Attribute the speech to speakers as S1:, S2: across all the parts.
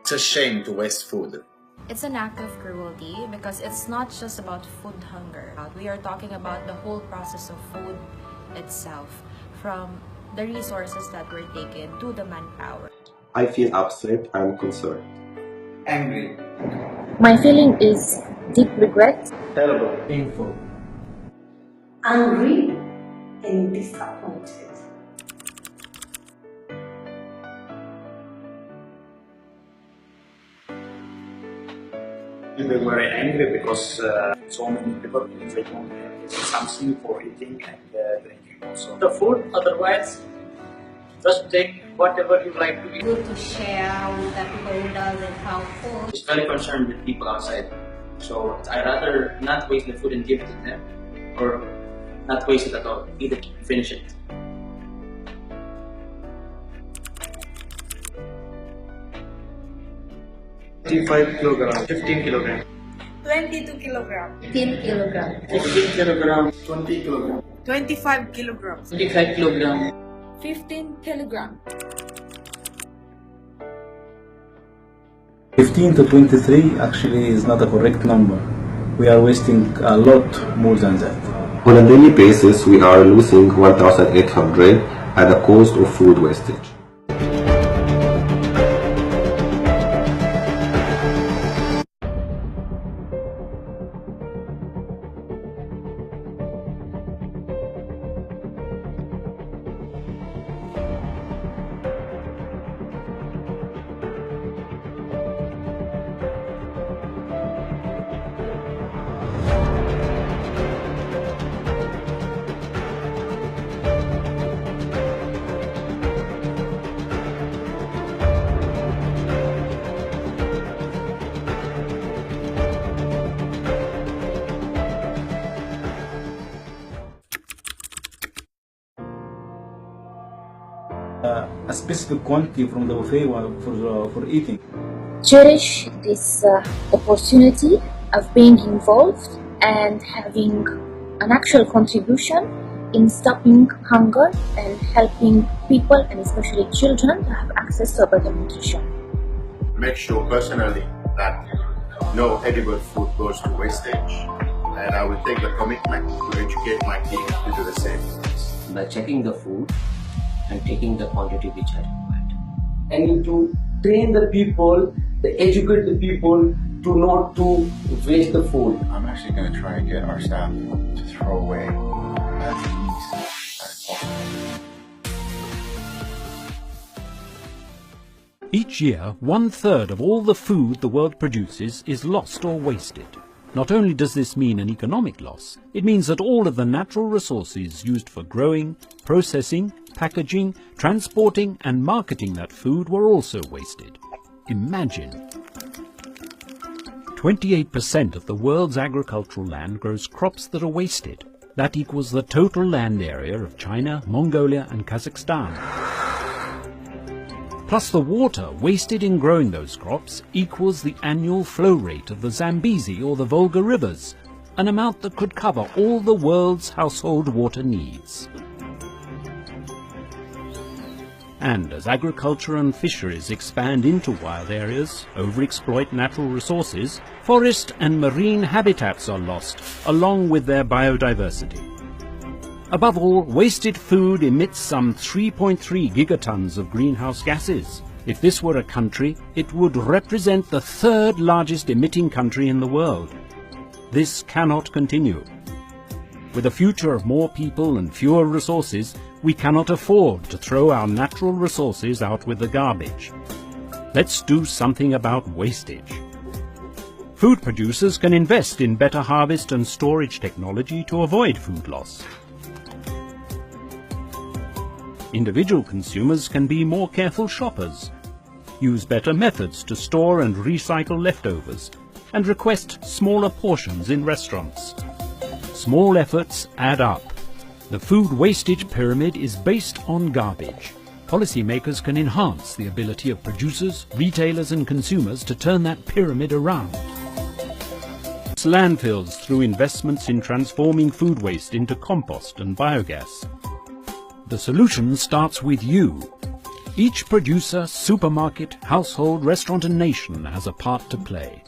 S1: It's a shame to waste food.
S2: It's an act of cruelty because it's not just about food hunger. We are talking about the whole process of food itself, from the resources that were taken to the manpower.
S3: I feel upset and concerned.
S4: Angry.
S5: My feeling is deep regret.
S4: Terrible.
S6: Painful.
S7: Angry and disappointed.
S8: We were very angry because so many people they don't have something for eating and drinking also.
S9: The food, otherwise, just take whatever you like to eat.
S10: Good to share with the people who doesn't have food.
S11: It's very concerned with people outside. So I rather not waste the food and give it to them, or not waste it at all. Eat it, finish it.
S8: kilograms, 15 kilograms.
S12: 22 kilograms.
S5: 15 kilograms.
S9: 15 kilograms.
S8: 20 kilograms.
S12: 25 kilograms.
S9: 25 kilograms.
S2: 15 kilograms.
S6: 15 to 23 actually is not a correct number. We are wasting a lot more than that.
S3: On a daily basis, we are losing 1,800 at the cost of food wastage.
S6: A specific quantity from the buffet for eating.
S5: Cherish this opportunity of being involved and having an actual contribution in stopping hunger and helping people, and especially children, to have access to better nutrition.
S1: Make sure personally that no edible food goes to wastage, and I will take the commitment to educate my team to do the same.
S13: By checking the food and taking the quantity which I required.
S9: I need to train the people, to educate the people to not to waste the food.
S1: I'm actually going to try and get our staff to throw away as least as possible.
S14: Each year, 1/3 of all the food the world produces is lost or wasted. Not only does this mean an economic loss, it means that all of the natural resources used for growing, processing, packaging, transporting and marketing that food were also wasted. Imagine. 28% of the world's agricultural land grows crops that are wasted. That equals the total land area of China, Mongolia and Kazakhstan. plus the water wasted in growing those crops equals the annual flow rate of the Zambezi or the Volga rivers, an amount that could cover all the world's household water needs. And as agriculture and fisheries expand into wild areas, overexploit natural resources, forest and marine habitats are lost, along with their biodiversity. Above all, wasted food emits some 3.3 gigatons of greenhouse gases. If this were a country, it would represent the third largest emitting country in the world. This cannot continue. With a future of more people and fewer resources, we cannot afford to throw our natural resources out with the garbage. Let's do something about wastage. Food producers can invest in better harvest and storage technology to avoid food loss. Individual consumers can be more careful shoppers, use better methods to store and recycle leftovers, and request smaller portions in restaurants. Small efforts add up. The food wastage pyramid is based on garbage. Policymakers can enhance the ability of producers, retailers and consumers to turn that pyramid around. Landfills through investments in transforming food waste into compost and biogas. The solution starts with you. Each producer, supermarket, household, restaurant and nation has a part to play.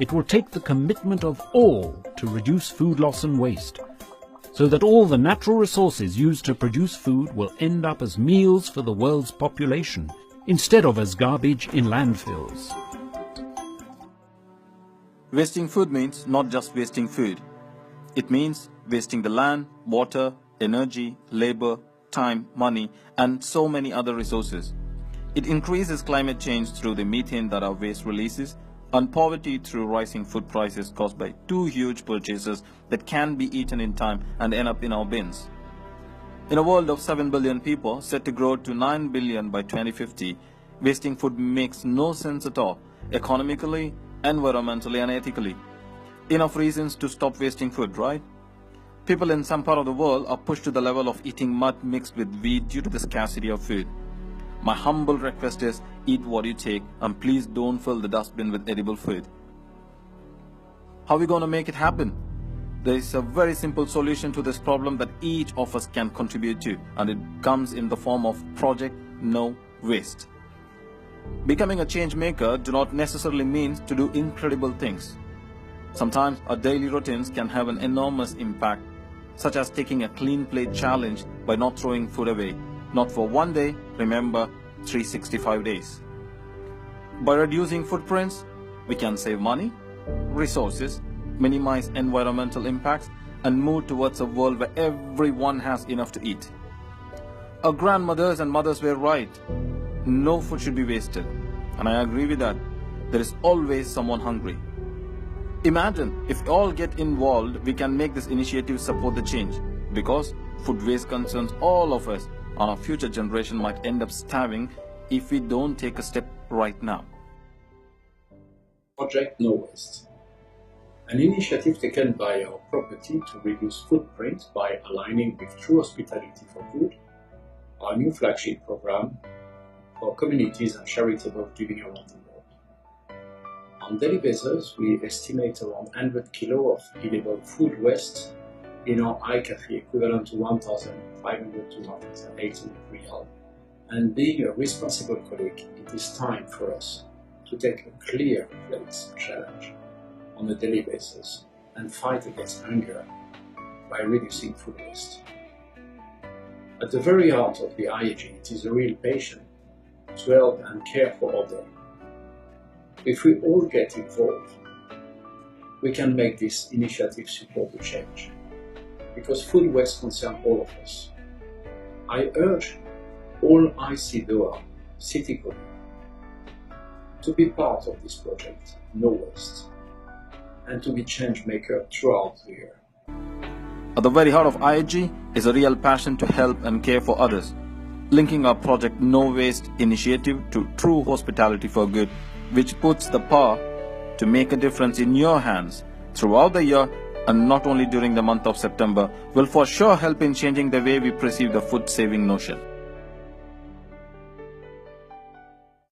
S14: It will take the commitment of all to reduce food loss and waste, so that all the natural resources used to produce food will end up as meals for the world's population, instead of as garbage in landfills.
S4: Wasting food means not just wasting food. It means wasting the land, water, energy, labor, time, money, and so many other resources. It increases climate change through the methane that our waste releases, and poverty through rising food prices caused by too huge purchases that can be eaten in time and end up in our bins. In a world of 7 billion people set to grow to 9 billion by 2050, wasting food makes no sense at all, economically, environmentally and ethically. Enough reasons to stop wasting food, right? People in some part of the world are pushed to the level of eating mud mixed with weed due to the scarcity of food. My humble request is, eat what you take and please don't fill the dustbin with edible food. How are we going to make it happen? There is a very simple solution to this problem that each of us can contribute to, and it comes in the form of Project No Waste. Becoming a change maker do not necessarily mean to do incredible things. Sometimes our daily routines can have an enormous impact, such as taking a clean plate challenge by not throwing food away. Not for one day, remember, 365 days. By reducing footprints, we can save money, resources, minimize environmental impacts, and move towards a world where everyone has enough to eat. Our grandmothers and mothers were right. No food should be wasted. And I agree with that. There is always someone hungry. Imagine if we all get involved, we can make this initiative support the change. Because food waste concerns all of us, and our future generation might end up starving if we don't take a step right now.
S15: Project No Waste, an initiative taken by our property to reduce footprint by aligning with True Hospitality for Good, our new flagship program for communities and charitable giving around the world. On a daily basis, we estimate around 100 kilos of edible food waste in our iCafe, equivalent to 1,500 to 1,800 real. And being a responsible colleague, it is time for us to take a clear plates challenge on a daily basis and fight against hunger by reducing food waste. At the very heart of the IAG, it is a real passion to help and care for others. If we all get involved, we can make this initiative support the change. Because food waste concerns all of us. I urge all IC Doha city colleagues to be part of this project, No Waste, and to be change maker throughout the year.
S4: At the very heart of IAG is a real passion to help and care for others, linking our Project No Waste initiative to True Hospitality for Good, which puts the power to make a difference in your hands throughout the year, and not only during the month of September, will for sure help in changing the way we perceive the food saving notion.